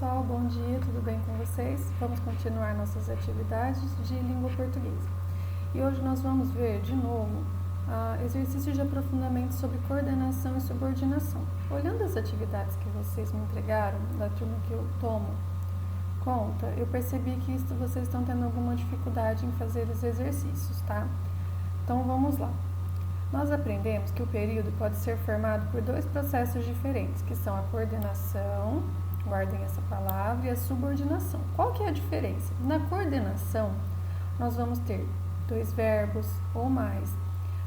pessoal, bom dia, tudo bem com vocês? Vamos continuar nossas atividades de língua portuguesa. E hoje nós vamos ver de novo exercícios de aprofundamento sobre coordenação e subordinação. Olhando as atividades que vocês me entregaram, da turma que eu tomo conta, eu percebi que vocês estão tendo alguma dificuldade em fazer os exercícios, tá? Então vamos lá. Nós aprendemos que o período pode ser formado por dois processos diferentes, que são a coordenação, guardem essa palavra, e a subordinação. Qual que é a diferença? Na coordenação, nós vamos ter dois verbos ou mais,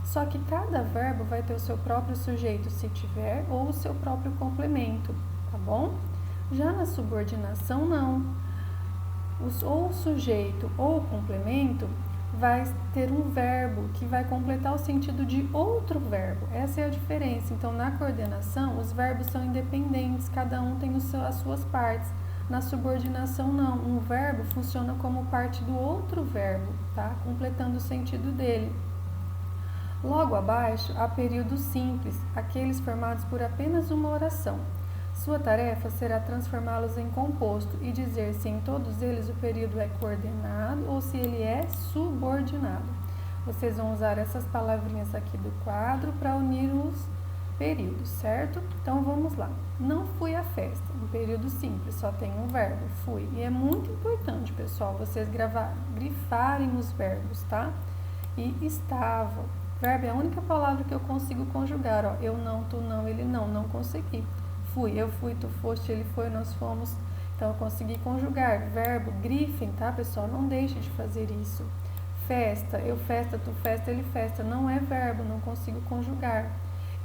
só que cada verbo vai ter o seu próprio sujeito, se tiver, ou o seu próprio complemento, tá bom? Já na subordinação, não. Ou o sujeito ou o complemento vai ter um verbo que vai completar o sentido de outro verbo. Essa é a diferença. Então, na coordenação, os verbos são independentes, cada um tem as suas partes. Na subordinação, não. Um verbo funciona como parte do outro verbo, tá? Completando o sentido dele. Logo abaixo, há períodos simples, aqueles formados por apenas uma oração. Sua tarefa será transformá-los em composto e dizer se em todos eles o período é coordenado ou se ele é subordinado. Vocês vão usar essas palavrinhas aqui do quadro para unir os períodos, certo? Então vamos lá. Não fui à festa, um período simples, só tem um verbo, fui. E é muito importante, pessoal, vocês grifarem os verbos, tá? E estava. Verbo é a única palavra que eu consigo conjugar, ó. Eu não, tu não, ele não consegui. Fui, eu fui, tu foste, ele foi, nós fomos. Então, eu consegui conjugar. Verbo, grifem, tá, pessoal? Não deixe de fazer isso. Festa, eu festa, tu festa, ele festa. Não é verbo, não consigo conjugar.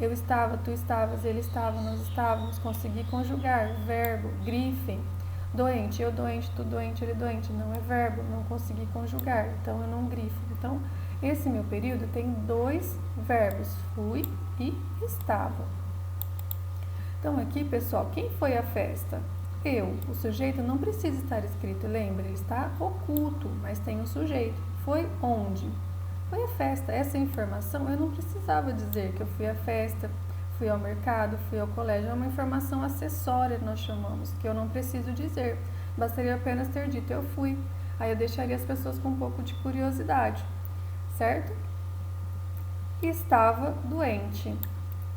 Eu estava, tu estavas, ele estava, nós estávamos. Consegui conjugar. Verbo, grifem. Doente, eu doente, tu doente, ele doente. Não é verbo, não consegui conjugar. Então, eu não grifo. Então, esse meu período tem dois verbos. Fui e estava. Então, aqui, pessoal, quem foi à festa? Eu. O sujeito não precisa estar escrito, lembra? Ele está oculto, mas tem um sujeito. Foi onde? Foi à festa. Essa informação eu não precisava dizer que eu fui à festa, fui ao mercado, fui ao colégio. É uma informação acessória, nós chamamos, que eu não preciso dizer. Bastaria apenas ter dito eu fui. Aí eu deixaria as pessoas com um pouco de curiosidade, certo? Estava doente.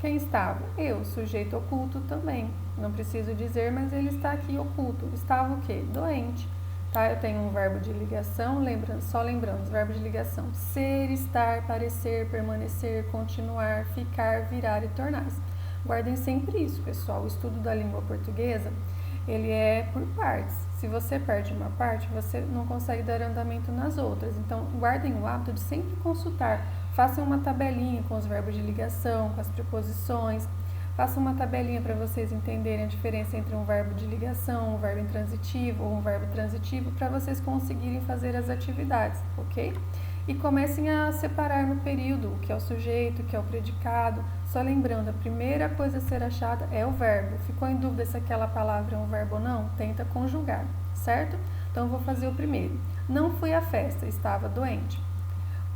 Quem estava? Eu, sujeito oculto também. Não preciso dizer, mas ele está aqui oculto. Estava o quê? Doente. Tá? Eu tenho um verbo de ligação, só lembrando, os verbos de ligação. Ser, estar, parecer, permanecer, continuar, ficar, virar e tornar-se. Guardem sempre isso, pessoal. O estudo da língua portuguesa, ele é por partes. Se você perde uma parte, você não consegue dar andamento nas outras. Então, guardem o hábito de sempre consultar. Façam uma tabelinha com os verbos de ligação, com as preposições. Façam uma tabelinha para vocês entenderem a diferença entre um verbo de ligação, um verbo intransitivo ou um verbo transitivo, para vocês conseguirem fazer as atividades, ok? E comecem a separar no período o que é o sujeito, o que é o predicado. Só lembrando, a primeira coisa a ser achada é o verbo. Ficou em dúvida se aquela palavra é um verbo ou não? Tenta conjugar, certo? Então, eu vou fazer o primeiro. Não fui à festa, estava doente.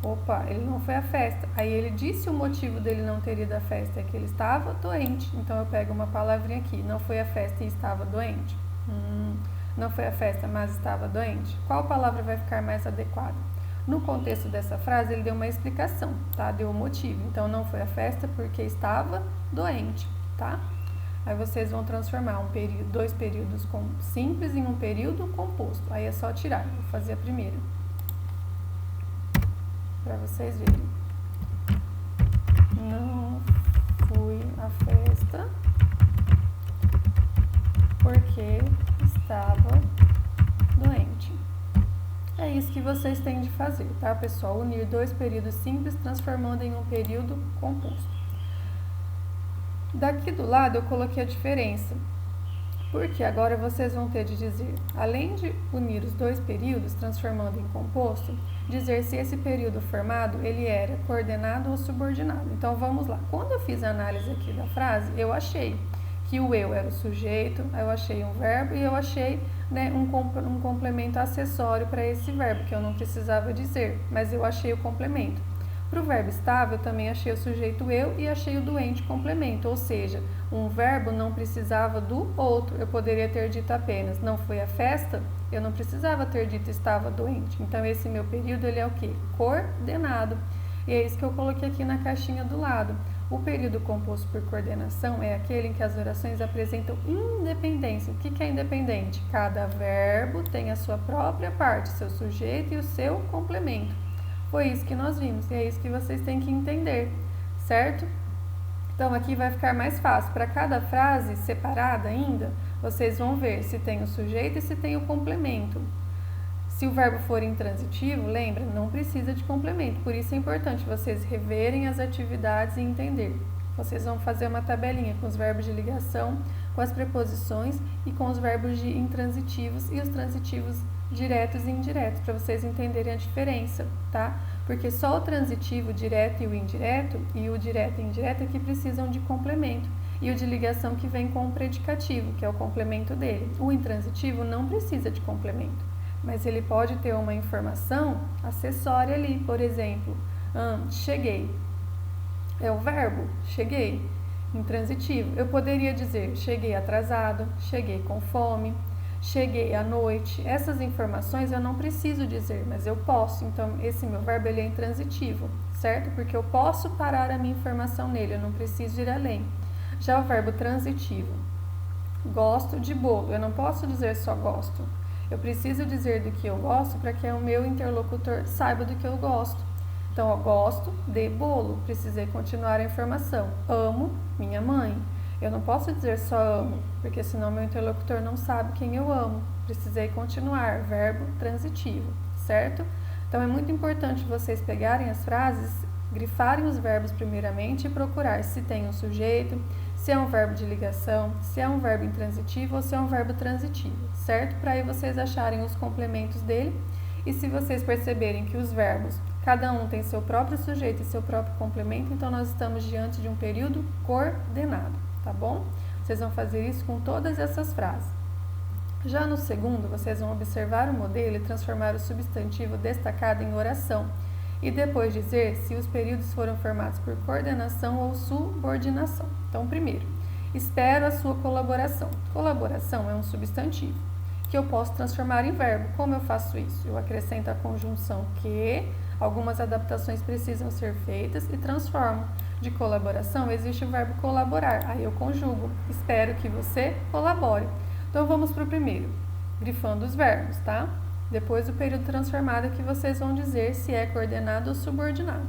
Opa, ele não foi à festa. Aí ele disse o motivo dele não ter ido à festa, é que ele estava doente. Então eu pego uma palavrinha aqui, não foi à festa e estava doente. Não foi à festa, mas estava doente. Qual palavra vai ficar mais adequada? No contexto dessa frase, ele deu uma explicação, tá? Deu o motivo. Então não foi à festa porque estava doente, tá? Aí vocês vão transformar dois períodos simples em um período composto. Aí é só tirar. Vou fazer a primeira, para vocês verem. Não fui à festa porque estava doente. É isso que vocês têm de fazer, tá, pessoal? Unir dois períodos simples transformando em um período composto. Daqui do lado eu coloquei a diferença, porque agora vocês vão ter de dizer, além de unir os dois períodos transformando em composto, dizer se esse período formado ele era coordenado ou subordinado. Então vamos lá. Quando eu fiz a análise aqui da frase, eu achei que o eu era o sujeito, eu achei um verbo e eu achei, né, um complemento acessório para esse verbo, que eu não precisava dizer, mas eu achei o complemento. Para o verbo estava, eu também achei o sujeito eu e achei o doente complemento, ou seja, um verbo não precisava do outro. Eu poderia ter dito apenas não foi a festa, eu não precisava ter dito estava doente. Então, esse meu período ele é o quê? Coordenado. E é isso que eu coloquei aqui na caixinha do lado. O período composto por coordenação é aquele em que as orações apresentam independência. O que é independente? Cada verbo tem a sua própria parte, seu sujeito e o seu complemento. Foi isso que nós vimos e é isso que vocês têm que entender, certo? Então, aqui vai ficar mais fácil. Para cada frase separada ainda, vocês vão ver se tem o sujeito e se tem o complemento. Se o verbo for intransitivo, lembra, não precisa de complemento. Por isso é importante vocês reverem as atividades e entender. Vocês vão fazer uma tabelinha com os verbos de ligação, com as preposições e com os verbos de intransitivos e os transitivos diretos e indiretos, para vocês entenderem a diferença, tá? Porque só o transitivo direto e o indireto, e o direto e indireto é que precisam de complemento, e o de ligação que vem com o predicativo, que é o complemento dele. O intransitivo não precisa de complemento, mas ele pode ter uma informação acessória ali, por exemplo, cheguei. É o verbo, cheguei, intransitivo. Eu poderia dizer cheguei atrasado, cheguei com fome, cheguei à noite. Essas informações eu não preciso dizer, mas eu posso. Então, esse meu verbo ele é intransitivo, certo? Porque eu posso parar a minha informação nele, eu não preciso ir além. Já o verbo transitivo, gosto de bolo. Eu não posso dizer só gosto. Eu preciso dizer do que eu gosto para que o meu interlocutor saiba do que eu gosto. Então, eu gosto de bolo. Precisei continuar a informação. Amo minha mãe. Eu não posso dizer só amo, porque senão meu interlocutor não sabe quem eu amo. Precisei continuar, verbo transitivo, certo? Então, é muito importante vocês pegarem as frases, grifarem os verbos primeiramente e procurar se tem um sujeito, se é um verbo de ligação, se é um verbo intransitivo ou se é um verbo transitivo, certo? Para aí vocês acharem os complementos dele. E se vocês perceberem que os verbos, cada um tem seu próprio sujeito e seu próprio complemento, então nós estamos diante de um período coordenado, tá bom? Vocês vão fazer isso com todas essas frases. Já no segundo, vocês vão observar o modelo e transformar o substantivo destacado em oração. E depois dizer se os períodos foram formados por coordenação ou subordinação. Então, primeiro, espero a sua colaboração. Colaboração é um substantivo que eu posso transformar em verbo. Como eu faço isso? Eu acrescento a conjunção que, algumas adaptações precisam ser feitas e transformo. De colaboração existe o verbo colaborar. Aí eu conjugo. Espero que você colabore. Então, vamos para o primeiro, grifando os verbos, tá? Depois do período transformado que vocês vão dizer se é coordenado ou subordinado.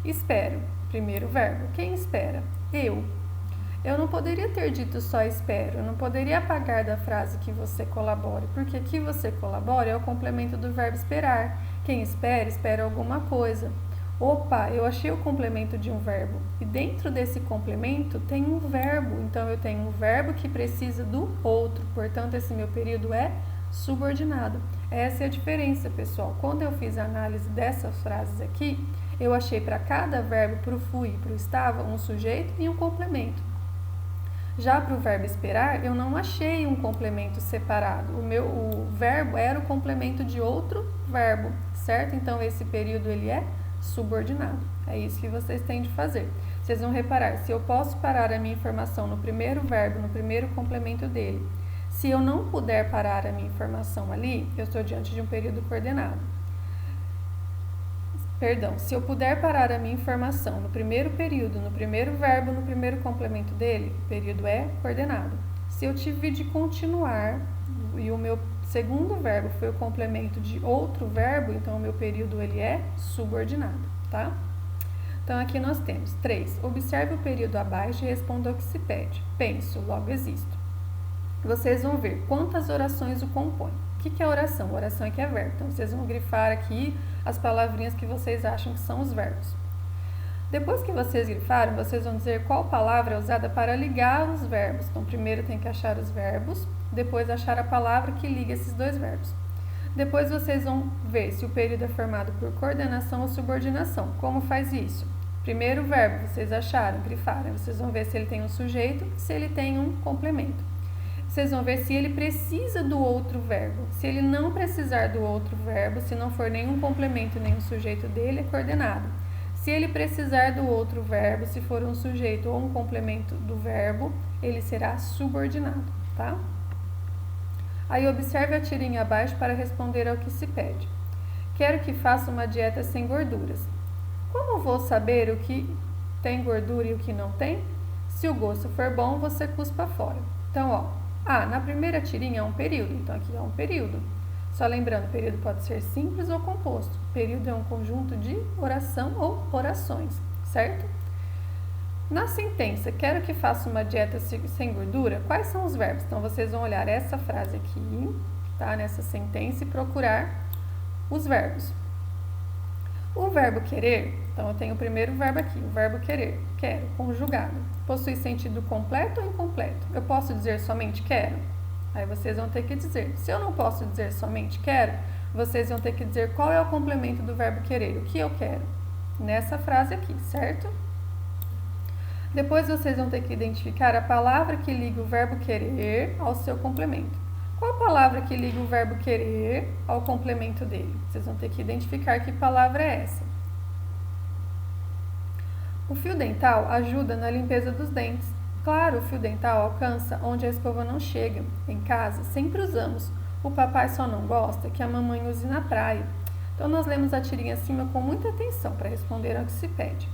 Espero, primeiro verbo. Quem espera? Eu. Eu não poderia ter dito só espero, eu não poderia apagar da frase que você colabore, porque que você colabore é o complemento do verbo esperar. Quem espera, espera alguma coisa. Opa, eu achei o complemento de um verbo. E dentro desse complemento tem um verbo. Então, eu tenho um verbo que precisa do outro. Portanto, esse meu período é subordinado. Essa é a diferença, pessoal. Quando eu fiz a análise dessas frases aqui, eu achei para cada verbo, para o fui e para o estava, um sujeito e um complemento. Já para o verbo esperar, eu não achei um complemento separado. O verbo era o complemento de outro verbo, certo? Então, esse período ele é subordinado. É isso que vocês têm de fazer. Vocês vão reparar, se eu posso parar a minha informação no primeiro verbo, no primeiro complemento dele, se eu não puder parar a minha informação ali, eu estou diante de um período coordenado. Perdão, se eu puder parar a minha informação no primeiro período, no primeiro verbo, no primeiro complemento dele, o período é coordenado. Se eu tive de continuar e o meu segundo verbo foi o complemento de outro verbo, então o meu período ele é subordinado, tá? Então, aqui nós temos 3. Observe o período abaixo e responda ao que se pede. Penso, logo existo. Vocês vão ver quantas orações o compõem. O que é oração? Oração é que é verbo. Então, vocês vão grifar aqui as palavrinhas que vocês acham que são os verbos. Depois que vocês grifaram, vocês vão dizer qual palavra é usada para ligar os verbos. Então, primeiro tem que achar os verbos, depois achar a palavra que liga esses dois verbos. Depois vocês vão ver se o período é formado por coordenação ou subordinação. Como faz isso? Primeiro o verbo, vocês acharam, grifaram. Vocês vão ver se ele tem um sujeito, se ele tem um complemento. Vocês vão ver se ele precisa do outro verbo. Se ele não precisar do outro verbo, se não for nenhum complemento, nenhum sujeito dele, é coordenado. Se ele precisar do outro verbo, se for um sujeito ou um complemento do verbo, ele será subordinado, tá? Aí observe a tirinha abaixo para responder ao que se pede. Quero que faça uma dieta sem gorduras. Como vou saber o que tem gordura e o que não tem? Se o gosto for bom, você cuspa fora. Então, ó, na primeira tirinha é um período, então aqui é um período. Só lembrando, período pode ser simples ou composto. Período é um conjunto de oração ou orações, certo? Na sentença, quero que faça uma dieta sem gordura, quais são os verbos? Então, vocês vão olhar essa frase aqui, tá? Nessa sentença e procurar os verbos. O verbo querer, então eu tenho o primeiro verbo aqui, o verbo querer, quero, conjugado. Possui sentido completo ou incompleto? Eu posso dizer somente quero? Aí vocês vão ter que dizer. Se eu não posso dizer somente quero, vocês vão ter que dizer qual é o complemento do verbo querer, o que eu quero. Nessa frase aqui, certo? Depois vocês vão ter que identificar a palavra que liga o verbo querer ao seu complemento. Qual a palavra que liga o verbo querer ao complemento dele? Vocês vão ter que identificar que palavra é essa. O fio dental ajuda na limpeza dos dentes. Claro, o fio dental alcança onde a escova não chega. Em casa, sempre usamos. O papai só não gosta que a mamãe use na praia. Então, nós lemos a tirinha acima com muita atenção para responder ao que se pede.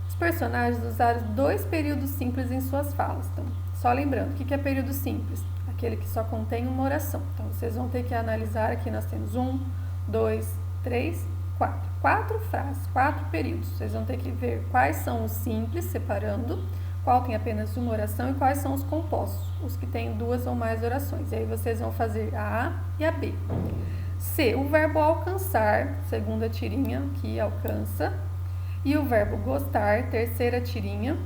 Os personagens usaram 2 períodos simples em suas falas. Então, só lembrando, o que é período simples? Aquele que só contém uma oração. Então, vocês vão ter que analisar, aqui nós temos 1, 2, 3, 4. 4 frases, 4 períodos. Vocês vão ter que ver quais são os simples, separando, qual tem apenas uma oração e quais são os compostos, os que têm 2 ou mais orações. E aí vocês vão fazer a e a B. C, o verbo alcançar, segunda tirinha, que alcança, e o verbo gostar, terceira tirinha,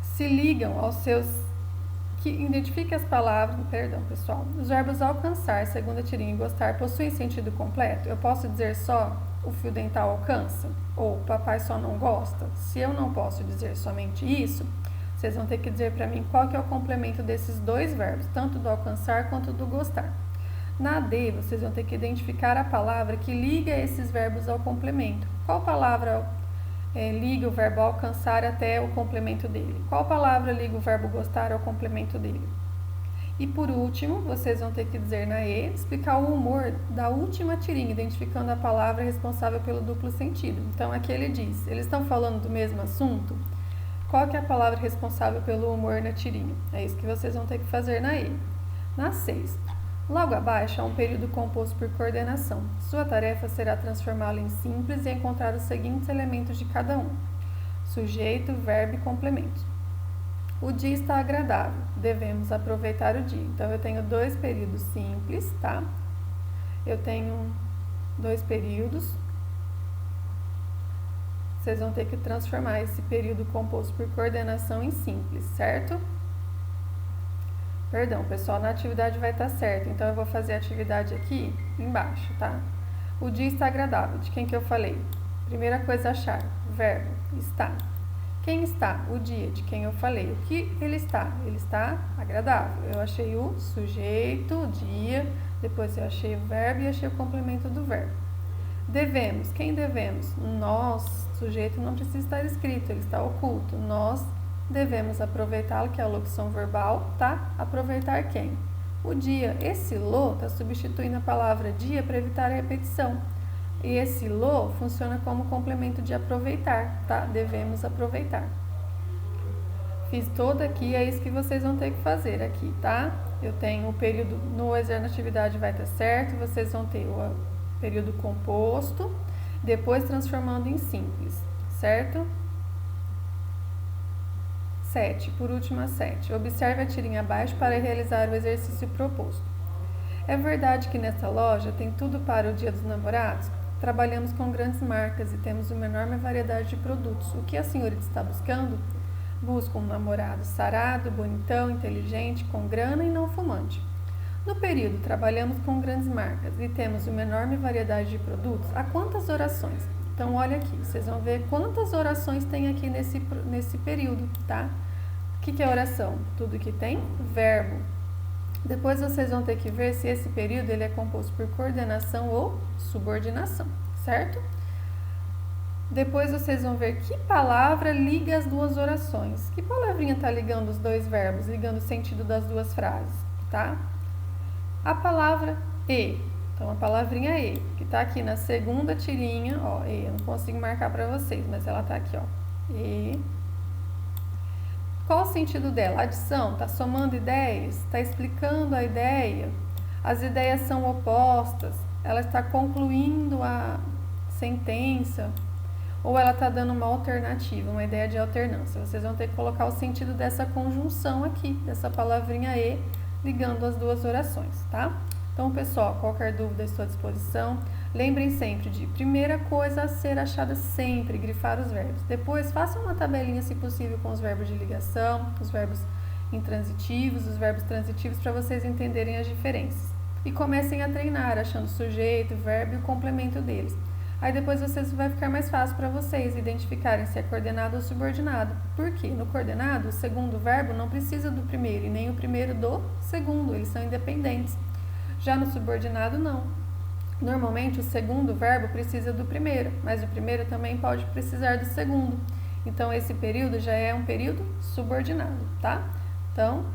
se ligam aos seus... que identifique as palavras... Perdão, pessoal. Os verbos alcançar, segunda tirinha, e gostar possuem sentido completo? Eu posso dizer só o fio dental alcança? Ou papai só não gosta? Se eu não posso dizer somente isso, vocês vão ter que dizer para mim qual que é o complemento desses 2 verbos, tanto do alcançar quanto do gostar. Na D, vocês vão ter que identificar a palavra que liga esses verbos ao complemento. Qual palavra liga o verbo alcançar até o complemento dele? Qual palavra liga o verbo gostar ao complemento dele? E por último, vocês vão ter que dizer na E, explicar o humor da última tirinha, identificando a palavra responsável pelo duplo sentido. Então, aqui ele diz, eles estão falando do mesmo assunto? Qual que é a palavra responsável pelo humor na tirinha? É isso que vocês vão ter que fazer na E. Na 6, logo abaixo há um período composto por coordenação. Sua tarefa será transformá-lo em simples e encontrar os seguintes elementos de cada um: sujeito, verbo e complemento. O dia está agradável, devemos aproveitar o dia. Então, eu tenho 2 períodos simples, tá? Eu tenho 2 períodos. Vocês vão ter que transformar esse período composto por coordenação em simples, certo? Perdão, pessoal, na atividade vai estar certo. Então, eu vou fazer a atividade aqui embaixo, tá? O dia está agradável. De quem que eu falei? Primeira coisa, achar. Verbo, está. Quem está? O dia, de quem eu falei. O que ele está? Ele está agradável. Eu achei o sujeito, o dia, depois eu achei o verbo e achei o complemento do verbo. Devemos. Quem devemos? Nós. Sujeito não precisa estar escrito, ele está oculto. Nós devemos aproveitá-lo, que é a locução verbal, tá? Aproveitar quem? O dia. Esse lo está substituindo a palavra dia para evitar a repetição. E esse lo funciona como complemento de aproveitar, tá? Devemos aproveitar. Fiz todo aqui, é isso que vocês vão ter que fazer aqui, tá? Eu tenho o período, no exercício atividade vai estar certo, vocês vão ter o período composto, depois transformando em simples, certo? 7, por último a 7. Observe a tirinha abaixo para realizar o exercício proposto. É verdade que nesta loja tem tudo para o Dia dos Namorados? Trabalhamos com grandes marcas e temos uma enorme variedade de produtos. O que a senhorita está buscando? Busca um namorado sarado, bonitão, inteligente, com grana e não fumante. No período, trabalhamos com grandes marcas e temos uma enorme variedade de produtos. Há quantas orações? Então, olha aqui, vocês vão ver quantas orações tem aqui nesse período, tá? O que é oração? Tudo que tem verbo. Depois vocês vão ter que ver se esse período ele é composto por coordenação ou subordinação, certo? certo? Depois vocês vão ver que palavra liga as duas orações. Que palavrinha está ligando os dois verbos, ligando o sentido das duas frases, tá? A palavra e. Então, a palavrinha e, que está aqui na segunda tirinha, ó, e, eu não consigo marcar para vocês, mas ela está aqui, ó, e. Qual o sentido dela? Adição, está somando ideias, está explicando a ideia, as ideias são opostas, ela está concluindo a sentença, ou ela está dando uma alternativa, uma ideia de alternância. Vocês vão ter que colocar o sentido dessa conjunção aqui, dessa palavrinha e, ligando as duas orações, tá? Então, pessoal, qualquer dúvida estou à disposição. Lembrem sempre de primeira coisa a ser achada sempre, grifar os verbos. Depois, façam uma tabelinha, se possível, com os verbos de ligação, os verbos intransitivos, os verbos transitivos, para vocês entenderem as diferenças. E comecem a treinar, achando o sujeito, o verbo e o complemento deles. Aí depois vai ficar mais fácil para vocês identificarem se é coordenado ou subordinado. Por quê? No coordenado, o segundo verbo não precisa do primeiro e nem o primeiro do segundo, eles são independentes. Já no subordinado, não. Normalmente, o segundo verbo precisa do primeiro, mas o primeiro também pode precisar do segundo. Então, esse período já é um período subordinado, tá? Então,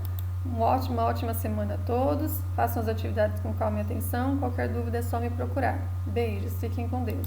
uma ótima semana a todos. Façam as atividades com calma e atenção. Qualquer dúvida é só me procurar. Beijos, fiquem com Deus.